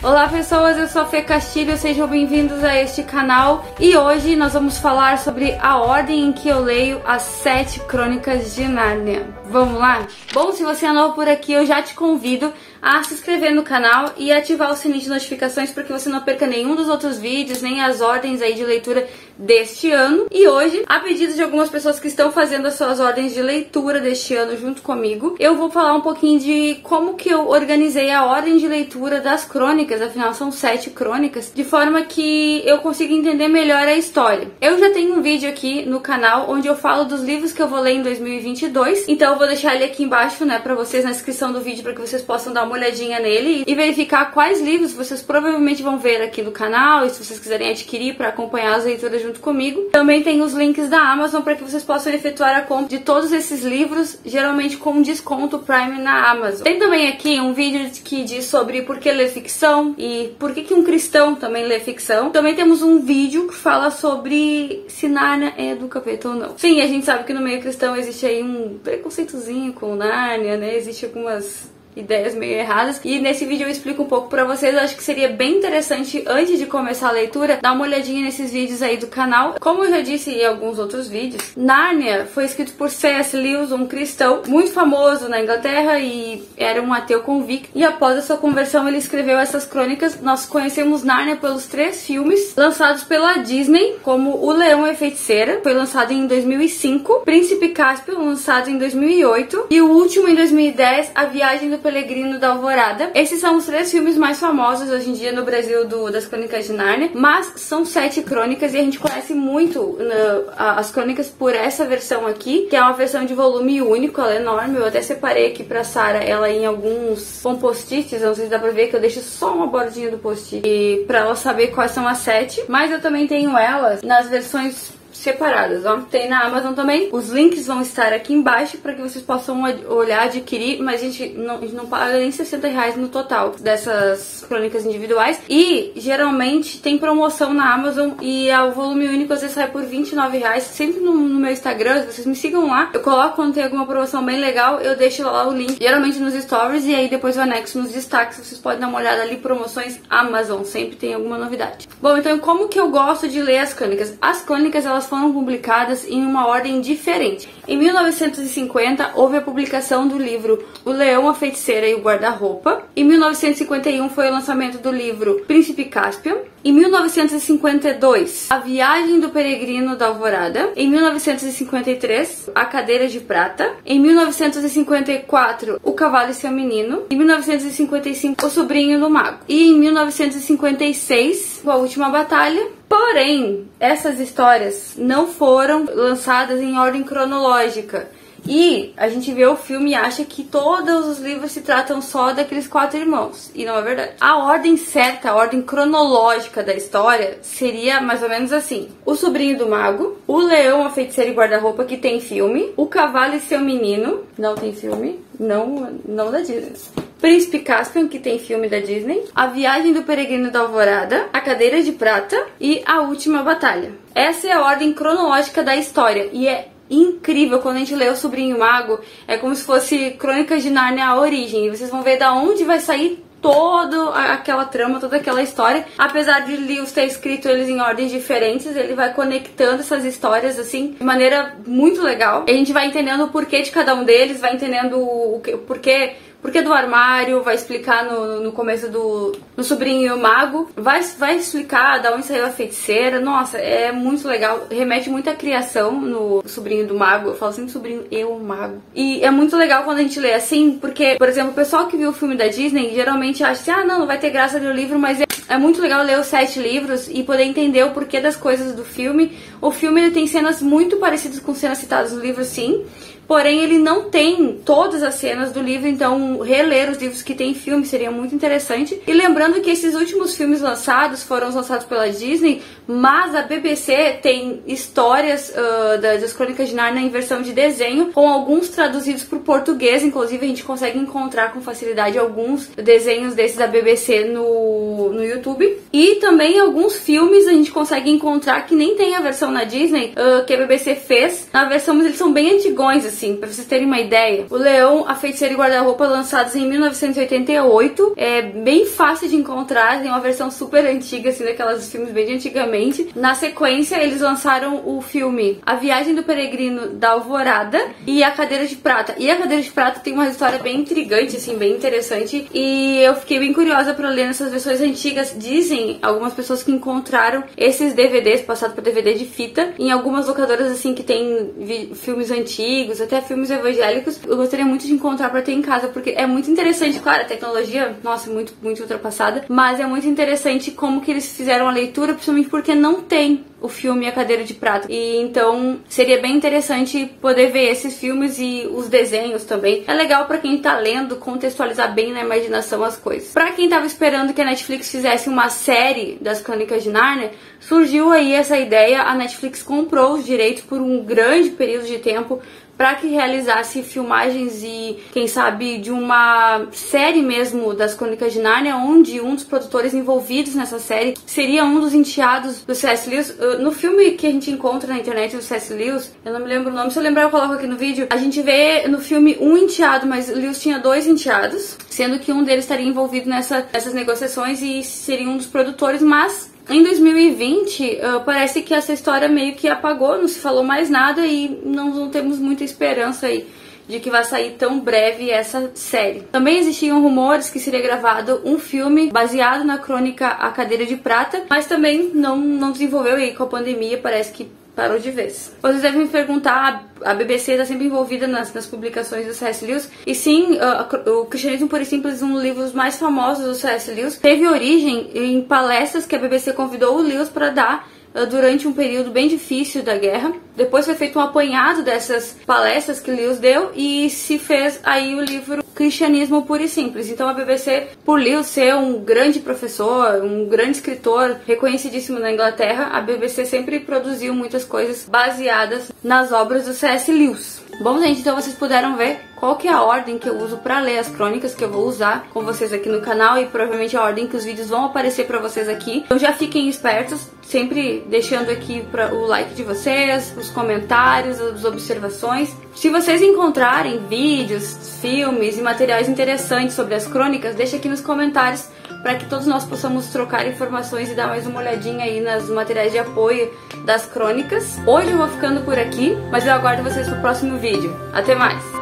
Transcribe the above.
Olá pessoas, eu sou a Fê Castilho, sejam bem-vindos a este canal e hoje nós vamos falar sobre a ordem em que eu leio as 7 crônicas de Nárnia. Vamos lá? Bom, se você é novo por aqui, eu já te convido a se inscrever no canal e ativar o sininho de notificações para que você não perca nenhum dos outros vídeos, nem as ordens aí de leitura deste ano. E hoje, a pedido de algumas pessoas que estão fazendo as suas ordens de leitura deste ano junto comigo, eu vou falar um pouquinho de como que eu organizei a ordem de leitura das crônicas, afinal são 7 crônicas, de forma que eu consiga entender melhor a história. Eu já tenho um vídeo aqui no canal onde eu falo dos livros que eu vou ler em 2022, então eu vou deixar ele aqui embaixo, né, pra vocês na descrição do vídeo, para que vocês possam dar uma olhadinha nele e verificar quais livros vocês provavelmente vão ver aqui no canal, e se vocês quiserem adquirir para acompanhar as leituras junto comigo. Também tem os links da Amazon para que vocês possam efetuar a compra de todos esses livros, geralmente com desconto Prime na Amazon. Tem também aqui um vídeo que diz sobre por que ler ficção e por que um cristão também lê ficção. Também temos um vídeo que fala sobre se Nárnia é do capeta ou não. Sim, a gente sabe que no meio cristão existe aí um preconceitozinho com Nárnia, né? Existe algumas ideias meio erradas, e nesse vídeo eu explico um pouco pra vocês. Eu acho que seria bem interessante, antes de começar a leitura, dar uma olhadinha nesses vídeos aí do canal. Como eu já disse em alguns outros vídeos, Nárnia foi escrito por C.S. Lewis, um cristão muito famoso na Inglaterra e era um ateu convicto, e após a sua conversão ele escreveu essas crônicas. Nós conhecemos Nárnia pelos 3 filmes lançados pela Disney, como O Leão e a Feiticeira, foi lançado em 2005, Príncipe Cáspio, lançado em 2008, e o último em 2010, A Viagem do Peregrino da Alvorada. Esses são os 3 filmes mais famosos hoje em dia no Brasil das Crônicas de Nárnia, mas são 7 crônicas e a gente conhece muito as crônicas por essa versão aqui, que é uma versão de volume único, ela é enorme. Eu até separei aqui pra Sarah ela em alguns post-its, não sei se dá pra ver que eu deixo só uma bordinha do post-it e pra ela saber quais são as 7, mas eu também tenho elas nas versões separadas, ó. Tem na Amazon também. Os links vão estar aqui embaixo para que vocês possam olhar, adquirir, mas a gente não paga nem R$60 no total dessas crônicas individuais. E geralmente tem promoção na Amazon e o volume único às vezes sai por R$29. Sempre no meu Instagram, vocês me sigam lá. Eu coloco quando tem alguma promoção bem legal, eu deixo lá o link, geralmente nos stories, e aí depois eu anexo nos destaques. Vocês podem dar uma olhada ali, promoções Amazon, sempre tem alguma novidade. Bom, então como que eu gosto de ler as crônicas? As crônicas, elas foram publicadas em uma ordem diferente. Em 1950 houve a publicação do livro O Leão, a Feiticeira e o Guarda-Roupa. Em 1951 foi o lançamento do livro Príncipe Cáspio. Em 1952, A Viagem do Peregrino da Alvorada. Em 1953, A Cadeira de Prata. Em 1954, O Cavalo e Seu Menino. Em 1955, O Sobrinho do Mago. E em 1956, A Última Batalha. Porém, essas histórias não foram lançadas em ordem cronológica. E a gente vê o filme e acha que todos os livros se tratam só daqueles 4 irmãos. E não é verdade. A ordem certa, a ordem cronológica da história seria mais ou menos assim: O Sobrinho do Mago, O Leão, a Feiticeira e Guarda-Roupa, que tem filme, O Cavalo e Seu Menino, não tem filme, não da Disney. Príncipe Caspian, que tem filme da Disney, A Viagem do Peregrino da Alvorada, A Cadeira de Prata e A Última Batalha. Essa é a ordem cronológica da história e é incrível. Quando a gente lê O Sobrinho Mago, é como se fosse Crônicas de Nárnia, a origem, e vocês vão ver da onde vai sair toda aquela trama, toda aquela história. Apesar de Lewis ter escrito eles em ordens diferentes, ele vai conectando essas histórias assim de maneira muito legal. A gente vai entendendo o porquê de cada um deles, vai entendendo o porquê do armário, vai explicar no começo no Sobrinho e o Mago, vai explicar da onde saiu a feiticeira. Nossa, é muito legal, remete muito à criação no Sobrinho do Mago. Eu falo sempre Sobrinho e o Mago. E é muito legal quando a gente lê assim, porque, por exemplo, o pessoal que viu o filme da Disney geralmente acha assim, não vai ter graça ler o livro, mas é muito legal ler os 7 livros e poder entender o porquê das coisas do filme. O filme ele tem cenas muito parecidas com cenas citadas no livro, sim. Porém, ele não tem todas as cenas do livro, então reler os livros que tem filme seria muito interessante. E lembrando que esses últimos filmes lançados foram lançados pela Disney, mas a BBC tem histórias das Crônicas de Nárnia em versão de desenho, com alguns traduzidos para o português. Inclusive, a gente consegue encontrar com facilidade alguns desenhos desses da BBC no YouTube. E também alguns filmes a gente consegue encontrar que nem tem a versão na Disney, que a BBC fez. Na versão, mas eles são bem antigões, assim, pra vocês terem uma ideia. O Leão, a Feiticeira e Guarda-Roupa, lançados em 1988. É bem fácil de encontrar, tem uma versão super antiga, assim, daquelas filmes bem de antigamente. Na sequência, eles lançaram o filme A Viagem do Peregrino da Alvorada e A Cadeira de Prata. E A Cadeira de Prata tem uma história bem intrigante, assim, bem interessante. E eu fiquei bem curiosa pra ler nessas versões antigas. Dizem algumas pessoas que encontraram esses DVDs, passado por DVD de fita, em algumas locadoras, assim, que tem filmes antigos, até filmes evangélicos. Eu gostaria muito de encontrar pra ter em casa, porque é muito interessante. Claro, a tecnologia, nossa, muito ultrapassada, mas é muito interessante como que eles fizeram a leitura, principalmente porque não tem o filme A Cadeira de Prata. E então seria bem interessante poder ver esses filmes e os desenhos também. É legal pra quem tá lendo contextualizar bem na imaginação as coisas. Pra quem tava esperando que a Netflix fizesse uma série das Crônicas de Nárnia, surgiu aí essa ideia. A Netflix comprou os direitos por um grande período de tempo para que realizasse filmagens e, quem sabe, de uma série mesmo das Crônicas de Nárnia, onde um dos produtores envolvidos nessa série seria um dos enteados do C.S. Lewis. No filme que a gente encontra na internet do C.S. Lewis, eu não me lembro o nome, se eu lembrar eu coloco aqui no vídeo, a gente vê no filme um enteado, mas Lewis tinha 2 enteados, sendo que um deles estaria envolvido nessas negociações e seria um dos produtores, mas em 2020, parece que essa história meio que apagou, não se falou mais nada e não temos muita esperança aí de que vai sair tão breve essa série. Também existiam rumores que seria gravado um filme baseado na crônica A Cadeira de Prata, mas também não desenvolveu aí com a pandemia, parece que parou de vez. Vocês devem me perguntar, a BBC está sempre envolvida nas publicações do C.S. Lewis, e sim, o Cristianismo Puro e Simples, um dos livros mais famosos do C.S. Lewis, teve origem em palestras que a BBC convidou o Lewis para dar durante um período bem difícil da guerra. Depois foi feito um apanhado dessas palestras que Lewis deu e se fez aí o livro Cristianismo Puro e Simples. Então a BBC, por Lewis ser um grande professor, um grande escritor reconhecidíssimo na Inglaterra, a BBC sempre produziu muitas coisas baseadas nas obras do C.S. Lewis. Bom, gente, então vocês puderam ver qual que é a ordem que eu uso pra ler as crônicas que eu vou usar com vocês aqui no canal e provavelmente a ordem que os vídeos vão aparecer pra vocês aqui. Então já fiquem espertos, sempre deixando aqui o like de vocês, os comentários, as observações. Se vocês encontrarem vídeos, filmes e materiais interessantes sobre as crônicas, deixa aqui nos comentários para que todos nós possamos trocar informações e dar mais uma olhadinha aí nos materiais de apoio das crônicas. Hoje eu vou ficando por aqui, mas eu aguardo vocês no próximo vídeo. Até mais!